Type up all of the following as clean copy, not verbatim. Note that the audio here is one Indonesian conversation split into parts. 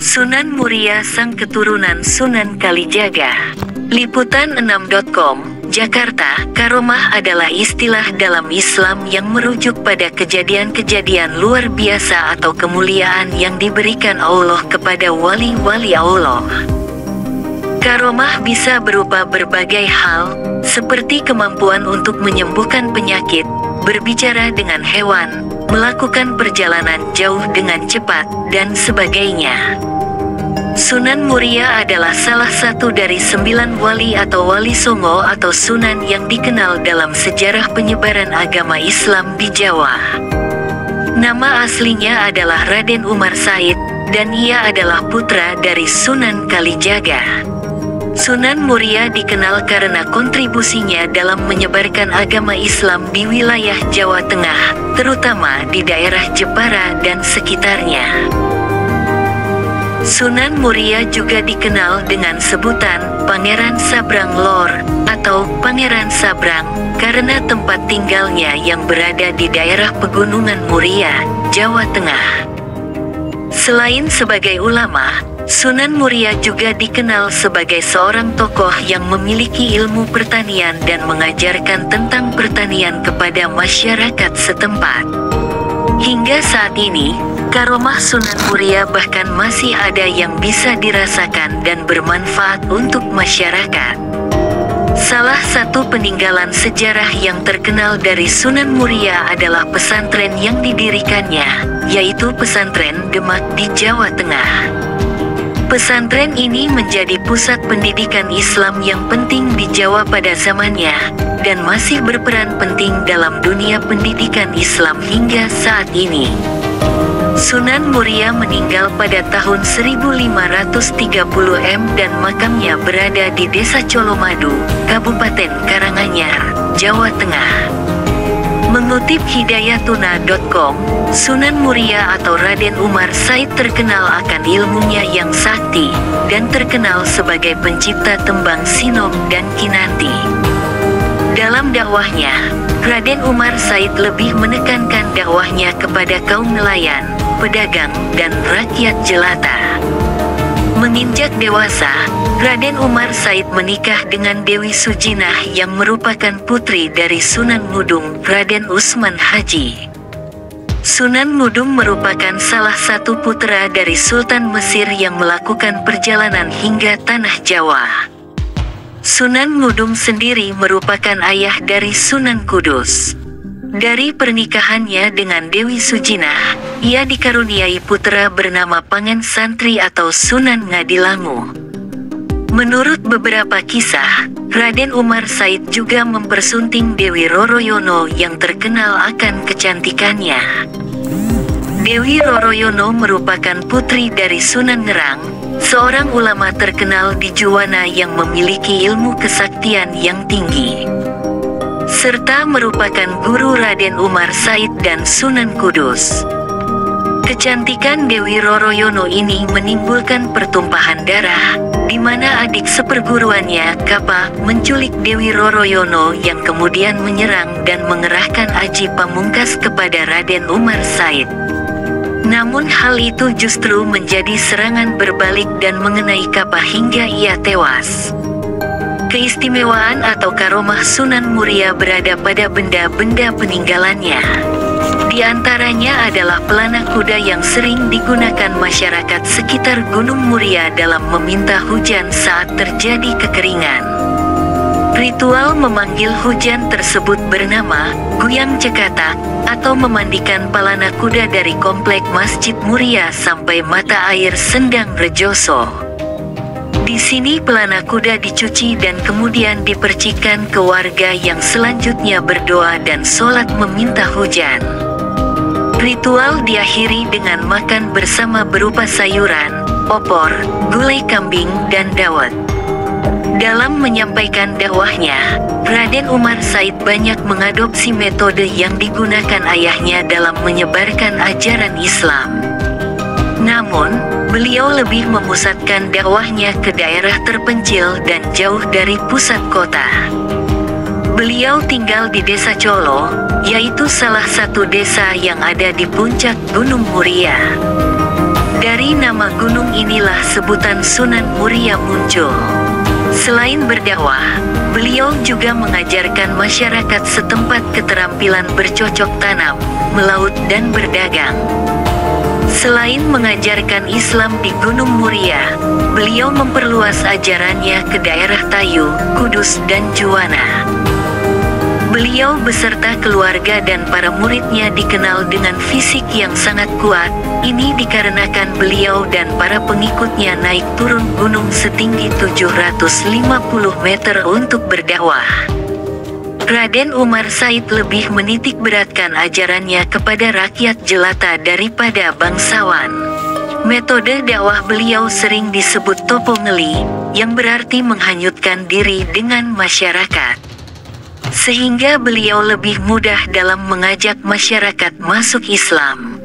Sunan Muria sang keturunan Sunan Kalijaga. Liputan6.com, Jakarta. Karomah adalah istilah dalam Islam yang merujuk pada kejadian-kejadian luar biasa atau kemuliaan yang diberikan Allah kepada wali-wali Allah. Karomah bisa berupa berbagai hal, seperti kemampuan untuk menyembuhkan penyakit, berbicara dengan hewan, melakukan perjalanan jauh dengan cepat, dan sebagainya. Sunan Muria adalah salah satu dari 9 wali atau wali songo atau sunan yang dikenal dalam sejarah penyebaran agama Islam di Jawa. Nama aslinya adalah Raden Umar Said, dan ia adalah putra dari Sunan Kalijaga. Sunan Muria dikenal karena kontribusinya dalam menyebarkan agama Islam di wilayah Jawa Tengah, terutama di daerah Jepara dan sekitarnya. Sunan Muria juga dikenal dengan sebutan Pangeran Sabrang Lor atau Pangeran Sabrang karena tempat tinggalnya yang berada di daerah Pegunungan Muria, Jawa Tengah. Selain sebagai ulama, Sunan Muria juga dikenal sebagai seorang tokoh yang memiliki ilmu pertanian dan mengajarkan tentang pertanian kepada masyarakat setempat. Hingga saat ini, karomah Sunan Muria bahkan masih ada yang bisa dirasakan dan bermanfaat untuk masyarakat. Salah satu peninggalan sejarah yang terkenal dari Sunan Muria adalah pesantren yang didirikannya, yaitu Pesantren Demak di Jawa Tengah. Pesantren ini menjadi pusat pendidikan Islam yang penting di Jawa pada zamannya, dan masih berperan penting dalam dunia pendidikan Islam hingga saat ini. Sunan Muria meninggal pada tahun 1530 dan makamnya berada di Desa Colomadu, Kabupaten Karanganyar, Jawa Tengah. Mengutip hidayatuna.com, Sunan Muria atau Raden Umar Said terkenal akan ilmunya yang sakti, dan terkenal sebagai pencipta tembang Sinom dan Kinanti. Dalam dakwahnya, Raden Umar Said lebih menekankan dakwahnya kepada kaum nelayan, pedagang, dan rakyat jelata. Menginjak dewasa, Raden Umar Said menikah dengan Dewi Sujinah yang merupakan putri dari Sunan Ngudung, Raden Usman Haji. Sunan Ngudung merupakan salah satu putra dari Sultan Mesir yang melakukan perjalanan hingga Tanah Jawa. Sunan Ngudung sendiri merupakan ayah dari Sunan Kudus. Dari pernikahannya dengan Dewi Sujinah, ia dikaruniai putra bernama Pangen Santri atau Sunan Ngadilangu. Menurut beberapa kisah, Raden Umar Said juga mempersunting Dewi Roroyono yang terkenal akan kecantikannya. Dewi Roroyono merupakan putri dari Sunan Ngerang, seorang ulama terkenal di Juwana yang memiliki ilmu kesaktian yang tinggi, serta merupakan guru Raden Umar Said dan Sunan Kudus. Kecantikan Dewi Roroyono ini menimbulkan pertumpahan darah, di mana adik seperguruannya, Kapa, menculik Dewi Roroyono yang kemudian menyerang dan mengerahkan Aji Pamungkas kepada Raden Umar Said. Namun hal itu justru menjadi serangan berbalik dan mengenai Kapa hingga ia tewas. Keistimewaan atau karomah Sunan Muria berada pada benda-benda peninggalannya. Di antaranya adalah pelana kuda yang sering digunakan masyarakat sekitar Gunung Muria dalam meminta hujan saat terjadi kekeringan. Ritual memanggil hujan tersebut bernama Guyang Cekatak, atau memandikan pelana kuda dari komplek Masjid Muria sampai mata air Sendang Rejoso. Di sini pelana kuda dicuci dan kemudian dipercikan ke warga yang selanjutnya berdoa dan sholat meminta hujan. Ritual diakhiri dengan makan bersama berupa sayuran, opor, gulai kambing, dan dawet. Dalam menyampaikan dakwahnya, Raden Umar Said banyak mengadopsi metode yang digunakan ayahnya dalam menyebarkan ajaran Islam. Namun, beliau lebih memusatkan dakwahnya ke daerah terpencil dan jauh dari pusat kota. Beliau tinggal di Desa Colo, yaitu salah satu desa yang ada di puncak Gunung Muria. Dari nama gunung inilah sebutan Sunan Muria muncul. Selain berdakwah, beliau juga mengajarkan masyarakat setempat keterampilan bercocok tanam, melaut dan berdagang. Selain mengajarkan Islam di Gunung Muria, beliau memperluas ajarannya ke daerah Tayu, Kudus dan Juwana. Beliau beserta keluarga dan para muridnya dikenal dengan fisik yang sangat kuat. Ini dikarenakan beliau dan para pengikutnya naik turun gunung setinggi 750 meter untuk berdakwah. Raden Umar Said lebih menitik beratkan ajarannya kepada rakyat jelata daripada bangsawan. Metode dakwah beliau sering disebut topo ngeli, yang berarti menghanyutkan diri dengan masyarakat. Sehingga beliau lebih mudah dalam mengajak masyarakat masuk Islam.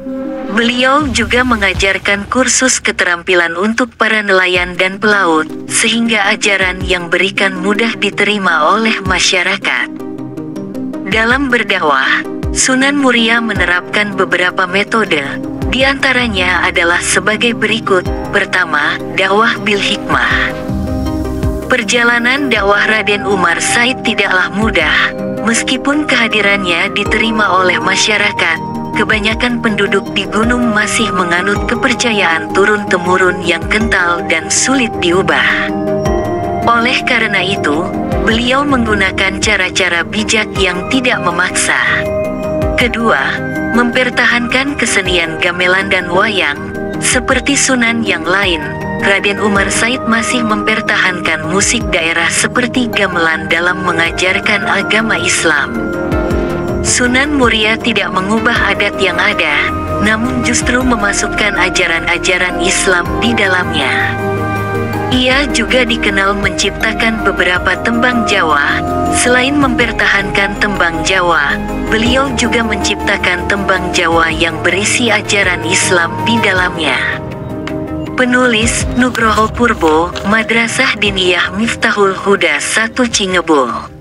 Beliau juga mengajarkan kursus keterampilan untuk para nelayan dan pelaut, sehingga ajaran yang berikan mudah diterima oleh masyarakat. Dalam berdakwah, Sunan Muria menerapkan beberapa metode, di antaranya adalah sebagai berikut. Pertama, dakwah bil hikmah. Perjalanan dakwah Raden Umar Said tidaklah mudah, meskipun kehadirannya diterima oleh masyarakat. Kebanyakan penduduk di gunung masih menganut kepercayaan turun-temurun yang kental dan sulit diubah. Oleh karena itu, beliau menggunakan cara-cara bijak yang tidak memaksa. Kedua, mempertahankan kesenian gamelan dan wayang. Seperti Sunan yang lain, Raden Umar Said masih mempertahankan musik daerah seperti gamelan dalam mengajarkan agama Islam. Sunan Muria tidak mengubah adat yang ada, namun justru memasukkan ajaran-ajaran Islam di dalamnya. Ia juga dikenal menciptakan beberapa tembang Jawa. Selain mempertahankan tembang Jawa, beliau juga menciptakan tembang Jawa yang berisi ajaran Islam di dalamnya. Penulis, Nugroho Purbo, Madrasah Diniyah Miftahul Huda 1 Cingebul.